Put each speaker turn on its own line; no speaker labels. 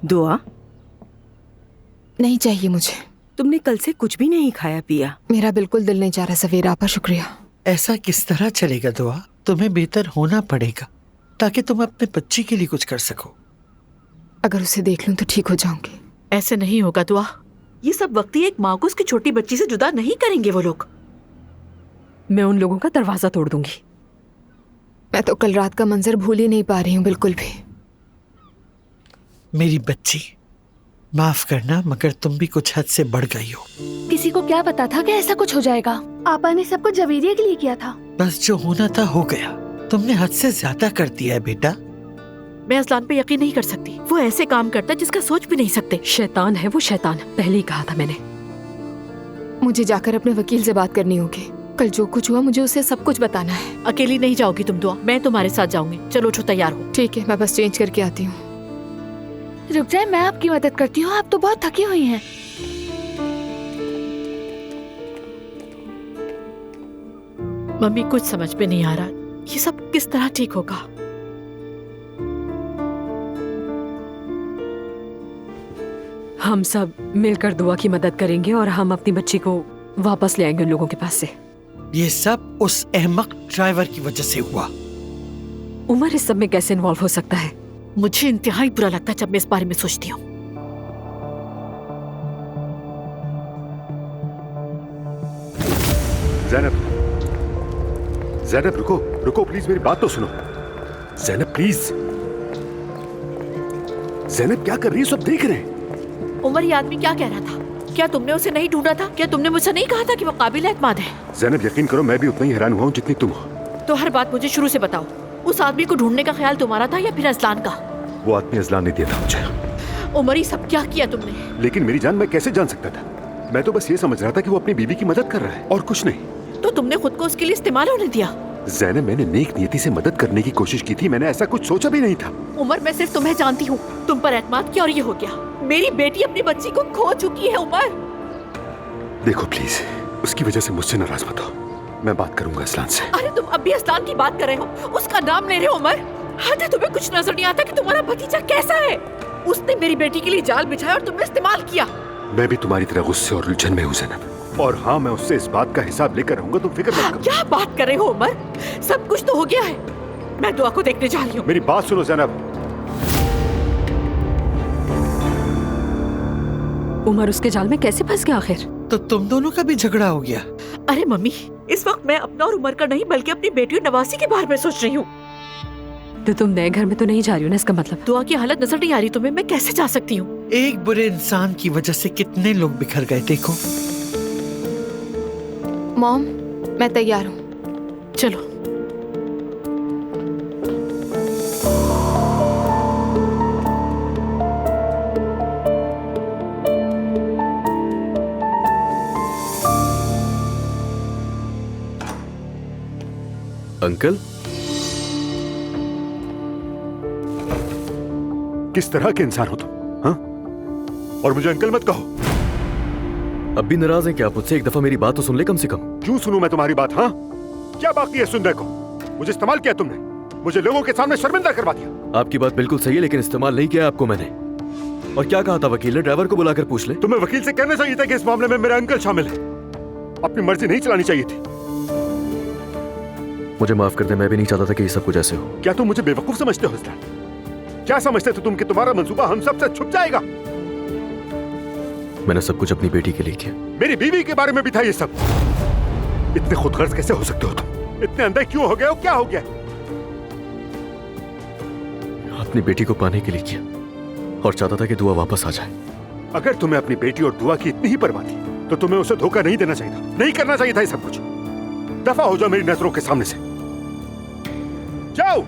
दुआ?
नहीं चाहिए मुझे।
तुमने कल से कुछ भी नहीं खाया पिया।
मेरा बिल्कुल दिल नहीं चाह रहा सवेरा आपा, शुक्रिया।
ऐसा किस तरह चलेगा दुआ? तुम्हें बेहतर होना पड़ेगा ताकि तुम अपने बच्ची के लिए कुछ कर सको।
अगर उसे देख लूं तो ठीक हो जाऊंगी।
ऐसे नहीं होगा दुआ। ये सब वक्त ही एक माँ को उसकी छोटी बच्ची से जुदा नहीं करेंगे वो लोग।
मैं उन लोगों का दरवाजा तोड़ दूंगी।
मैं तो कल रात का मंजर भूल ही नहीं पा रही हूँ बिल्कुल भी।
मेरी बच्ची, माफ करना मगर तुम भी कुछ हद से बढ़ गई हो।
किसी को क्या पता था कि ऐसा कुछ हो जाएगा। आपा ने सब कुछ जवेरिया के लिए किया था।
बस जो होना था हो गया। तुमने हद से ज्यादा कर दिया है बेटा।
मैं असलान पे यकीन नहीं कर सकती। वो ऐसे काम करता है जिसका सोच भी नहीं सकते।
शैतान है वो, शैतान। पहले ही कहा था मैंने।
मुझे जाकर अपने वकील से बात करनी होगी। कल जो कुछ हुआ मुझे उसे सब कुछ बताना है।
अकेली नहीं जाओगी तुम दुआ, मैं तुम्हारे साथ जाऊंगी। चलो उठो, तैयार हो।
ठीक है, मैं बस चेंज करके आती हूँ।
रुक जाए, मैं आपकी मदद करती हूँ। आप तो बहुत थकी हुई हैं।
मम्मी, कुछ समझ में नहीं आ रहा ये सब किस तरह ठीक होगा।
हम सब मिलकर दुआ की मदद करेंगे और हम अपनी बच्ची को वापस ले आएंगे उन लोगों के पास से।
ये सब उस अहमक ड्राइवर की वजह से हुआ।
उमर इस सब में कैसे इन्वॉल्व हो सकता है?
मुझे इंतहाई बुरा लगता है जब मैं इस बारे में सोचती हूँ।
ज़ैनब, ज़ैनब रुको रुको प्लीज, मेरी बात तो सुनो। ज़ैनब प्लीज। ज़ैनब क्या कर रही है? सब देख रहे हैं।
उमर, ये आदमी क्या कह रहा था? क्या तुमने उसे नहीं ढूंढा था? क्या तुमने मुझसे नहीं कहा था कि वो काबिल एतमाद है?
ज़ैनब यकीन करो, मैं भी उतना ही हैरान हुआ हूँ जितनी तुम हो।
तो हर बात मुझे शुरू से बताओ। उस आदमी को ढूंढने का ख्याल तुम्हारा था या फिर असलान का?
वो आदमी असलान ने दिया था मुझे।
उमर, ये सब क्या किया तुमने?
लेकिन मेरी जान, मैं कैसे जान सकता था? मैं तो बस ये समझ रहा था कि वो अपनी बीवी की मदद कर रहा है और कुछ नहीं।
तो तुमने खुद को उसके लिए इस्तेमाल होने दिया?
ज़ैनब, मैंने नेक नियति से मदद करने की कोशिश की थी। मैंने ऐसा कुछ सोचा भी नहीं था।
उमर, मैं सिर्फ तुम्हें जानती हूँ। तुम पर एतमाद किया और ये हो गया। मेरी बेटी अपनी बच्ची को खो चुकी है। उमर
देखो प्लीज, उसकी वजह से मुझसे नाराज मत हो। मैं बात करूंगा असलान से।
अरे तुम अब भी असलान की बात कर रहे हो, उसका नाम ले रहे हो। उमर, हद है, तुम्हें कुछ नजर नहीं आता कि तुम्हारा भतीजा कैसा है? उसने मेरी बेटी के लिए जाल बिछाया और तुमने इस्तेमाल किया।
मैं भी तुम्हारी तरह गुस्से और उलझन में हूँ ज़ैनब। और हाँ, मैं उससे इस बात का हिसाब लेकर रहूंगा, तुम फिक्र मत करो।
क्या बात कर रहे हो उमर? सब कुछ तो हो गया है। मैं दुआ को देखने जा रही हूँ।
मेरी बात सुनो ज़ैनब।
उमर उसके जाल में कैसे फंस गया आखिर?
तो तुम दोनों का भी झगड़ा हो गया?
अरे मम्मी, इस वक्त मैं अपना और उमर का नहीं बल्कि अपनी बेटी और नवासी के बारे में सोच रही हूँ।
तो तुम नए घर में तो नहीं जा रही हो ना, इसका मतलब?
दुआ की हालत नजर नहीं आ रही तुम्हें? मैं कैसे जा सकती हूँ?
एक बुरे इंसान की वजह से कितने लोग बिखर गए, देखो।
मॉम, मैं तैयार हूँ।
चलो।
अंकल, किस तरह के इंसान हो तुम? हाँ? और मुझे अंकल मत कहो।
अब भी नाराज हैं क्या आप मुझसे? एक दफा मेरी बात तो सुन ले कम से कम।
क्यों सुनूं मैं तुम्हारी बात? हाँ, क्या बाकी है सुनने को? मुझे इस्तेमाल किया तुमने, मुझे लोगों के सामने शर्मिंदा करवा दिया।
आपकी बात बिल्कुल सही है, लेकिन इस्तेमाल नहीं किया आपको मैंने। और क्या कहा था वकील ने? ड्राइवर को बुलाकर पूछ ले।
तुम्हें वकील से कहना चाहिए था कि इस मामले में मेरा अंकल शामिल है। अपनी मर्जी नहीं चलानी चाहिए थी।
मुझे माफ कर दे, मैं भी नहीं चाहता था कि ये सब कुछ ऐसे हो।
क्या तुम मुझे बेवकूफ समझते हो? क्या समझते थे तुम कि तुम्हारा मंसूबा हम सबसे छुप जाएगा?
मैंने सब कुछ अपनी बेटी के लिए किया।
मेरी बीवी के बारे में भी था ये सब। इतने खुदगर्ज कैसे हो सकते हो तुम? इतने अंधे क्यों हो गए हो? क्या हो गया?
अपनी बेटी को पाने के लिए किया और चाहता था कि दुआ वापस आ जाए।
अगर तुम्हें अपनी बेटी और दुआ की इतनी ही परवाह थी तो तुम्हें उसे धोखा नहीं देना चाहिए था, नहीं करना चाहिए था ये सब कुछ। दफा हो जाओ मेरी नजरों के सामने से, जाओ।